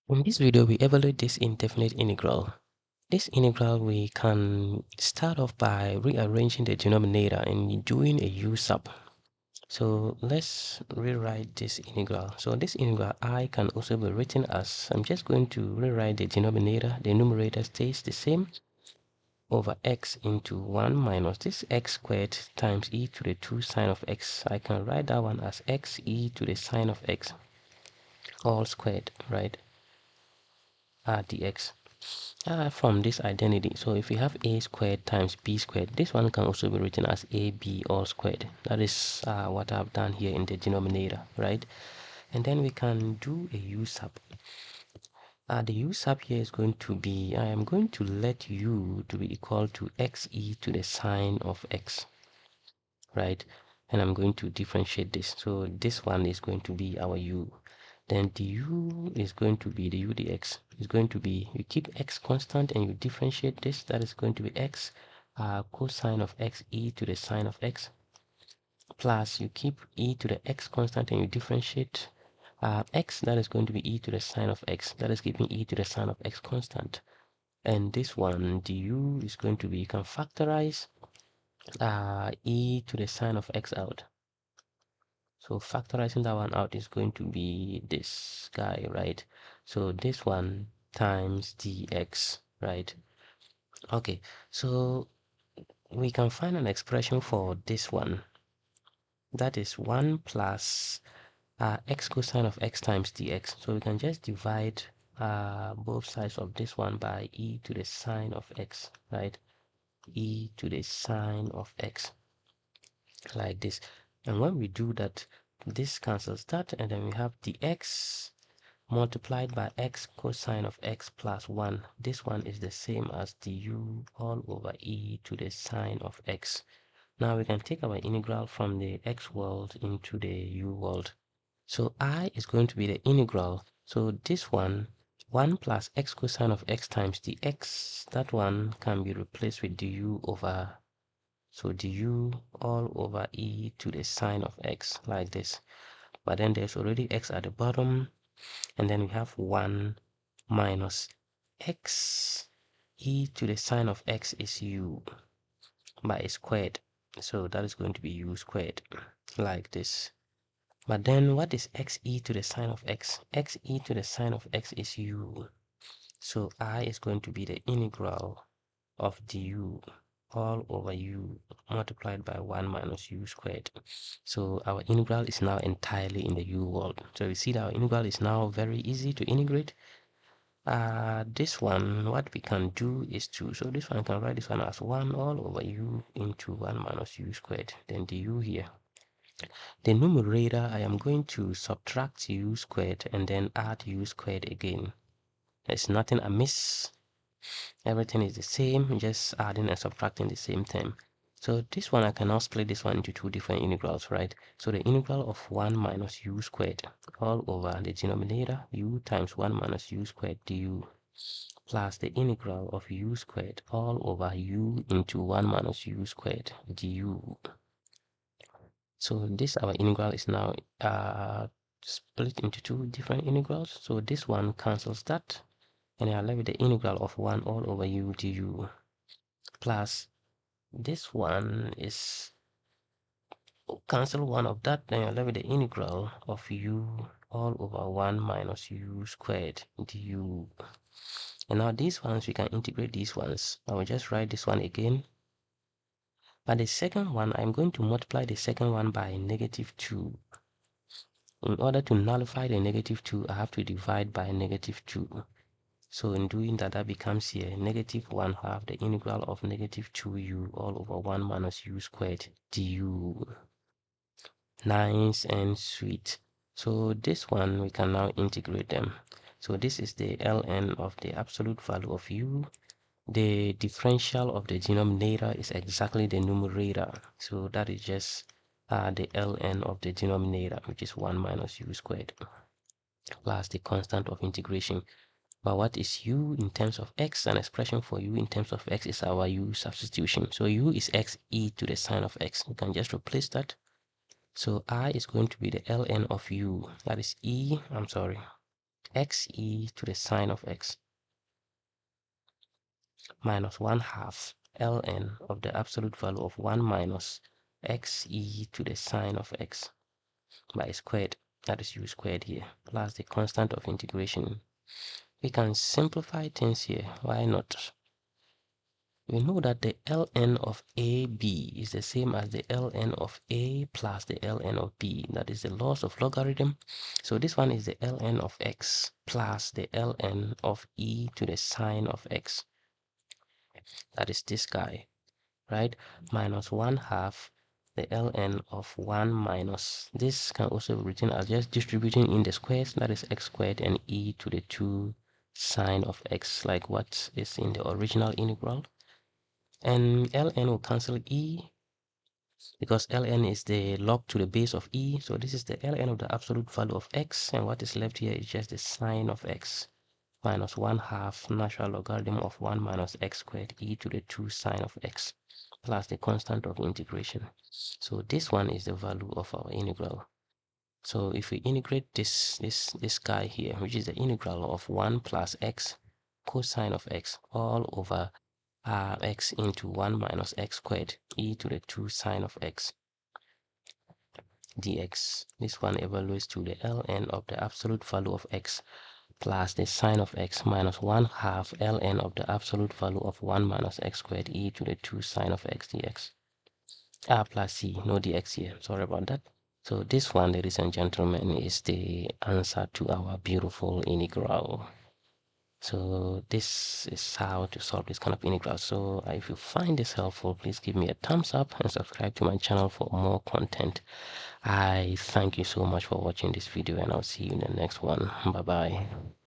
In this video, we evaluate this indefinite integral. This integral, we can start off by rearranging the denominator and doing a u sub. So let's rewrite this integral. So this integral I can also be written as, I'm just going to rewrite the denominator. The numerator stays the same over x into 1 minus this x squared times e to the 2 sine of x. I can write that one as x e to the sine of x all squared, right? Dx. From this identity, so if we have a squared times b squared, this one can also be written as ab all squared. That is what I've done here in the denominator, right? And then we can do a u sub. The u sub here is going to be, I am going to let u to be equal to xe to the sine of x, right? And I'm going to differentiate this. So this one is going to be our u. Then du is going to be the u dx is going to be, you keep x constant and you differentiate this. That is going to be x cosine of x e to the sine of x, plus you keep e to the x constant and you differentiate x. That is going to be e to the sine of x. That is giving e to the sine of x constant. And this one du is going to be, you can factorize e to the sine of x out. So factorizing that one out is going to be this guy, right? So this one times dx, right? Okay, so we can find an expression for this one. That is 1 plus x cosine of x times dx. So we can just divide both sides of this one by e to the sine of x, right? E to the sine of x, like this. And when we do that, this cancels that, and then we have dx multiplied by x cosine of x plus 1. This one is the same as du all over e to the sine of x. Now we can take our integral from the x world into the u world. So I is going to be the integral. So this one, 1 plus x cosine of x times dx, that one can be replaced with du over, so du all over e to the sine of x, like this. But then there's already x at the bottom, and then we have 1 minus x e to the sine of x is u by a squared. So that is going to be u squared, like this. But then what is x e to the sine of x? X e to the sine of x is u. So I is going to be the integral of du all over u multiplied by 1 minus u squared. So our integral is now entirely in the u world. So we see that our integral is now very easy to integrate. This one, what we can do is to, so this one, I can write this one as 1 all over u into 1 minus u squared, then the u here. The numerator, I am going to subtract u squared and then add u squared again. There's nothing amiss. Everything is the same, just adding and subtracting the same term. So this one, I can now split this one into two different integrals, right? So the integral of 1 minus u squared all over the denominator, u times 1 minus u squared du, plus the integral of u squared all over u into 1 minus u squared du. So this, our integral is now split into two different integrals. So this one cancels that, and I left with the integral of 1 all over u du, plus this one is cancel one of that, then you're left with the integral of u all over 1 minus u squared du. And now these ones, we can integrate these ones. I will just write this one again. But the second one, I'm going to multiply the second one by negative 2. In order to nullify the negative 2, I have to divide by negative 2. So in doing that, that becomes here negative 1/2 the integral of negative 2u all over 1 minus u squared du. Nice and sweet. So this one, we can now integrate them. So this is the ln of the absolute value of u. The differential of the denominator is exactly the numerator. So that is just the ln of the denominator, which is 1 minus u squared, plus the constant of integration. But what is u in terms of x? An expression for u in terms of x is our u substitution. So u is x e to the sine of x. You can just replace that. So I is going to be the ln of u. That is xe to the sine of x minus 1 half ln of the absolute value of 1 minus xe to the sine of x by squared, that is u squared here, plus the constant of integration. We can simplify things here. Why not? We know that the ln of AB is the same as the ln of A plus the ln of B. That is the laws of logarithm. So this one is the ln of x plus the ln of e to the sine of x. That is this guy, right? Minus 1 half the ln of 1 minus. This can also be written as just distributing in the squares. That is x squared and e to the 2 sine of x, like what is in the original integral. And ln will cancel e because ln is the log to the base of e. So this is the ln of the absolute value of x, and what is left here is just the sine of x minus 1 half natural logarithm of 1 minus x squared e to the 2 sine of x plus the constant of integration. So this one is the value of our integral. So if we integrate this guy here, which is the integral of 1 plus x cosine of x all over x into 1 minus x squared e to the 2 sine of x dx. This one evaluates to the ln of the absolute value of x plus the sine of x minus 1 half ln of the absolute value of 1 minus x squared e to the 2 sine of x dx. Plus c, no dx here, sorry about that. So this one, ladies and gentlemen, is the answer to our beautiful integral. So this is how to solve this kind of integral. So if you find this helpful, please give me a thumbs up and subscribe to my channel for more content. I thank you so much for watching this video, and I'll see you in the next one. Bye bye.